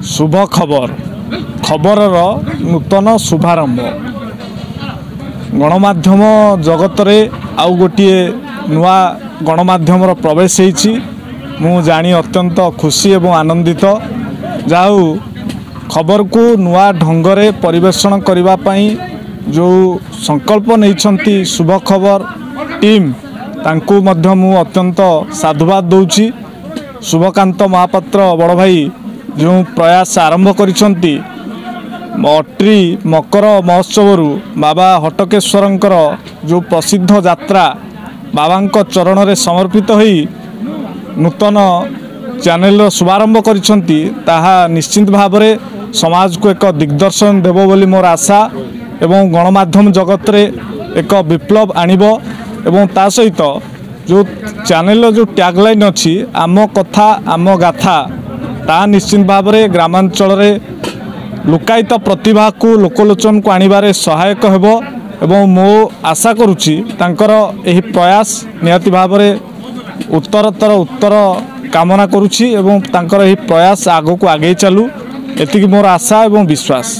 शुभ खबर खबरर नूतन शुभारंभ गणमाध्यम जगत रे आउ गोटे नुआ गणमाध्यम प्रवेश होईछि। मु जानी अत्यंत खुशी एवं आनंदित जाऊ खबर को नुआ ढंगरे परिवेषण करिबा पई जो संकल्प नैछंती शुभ खबर टीम तांकू मध्य मु अत्यंत साधुवाद दउछि। शुभकांत महापात्र बड़ भाई जो प्रयास आरंभ करिसंती अट्री मकर महोत्सव बाबा हटकेश्वरंकर जो प्रसिद्ध यात्रा बाबा चरण रे समर्पित होई नूतन चैनल शुभारंभ करिसंती ताहा निश्चित भाव रे समाज को एक दिग्दर्शन देव बोली मोर आशा एवं गणमाध्यम जगत रे एक विप्लव आनिबो एवं ता सहित जो चैनल जो टैगलाइन अच्छी आम कथा आम गाथा ता निश्चित भाव रे ग्रामांचल रे लुकायित प्रतिभा को लोकलोचन को आनिबारे सहायक हेबो एवं मो आशा करुछि तांकर एही प्रयास नियति भाव रे उत्तर कामना करुछि एवं तांकर एही प्रयास आगो को आगे चलू एतिकी मोर आशा एवं विश्वास।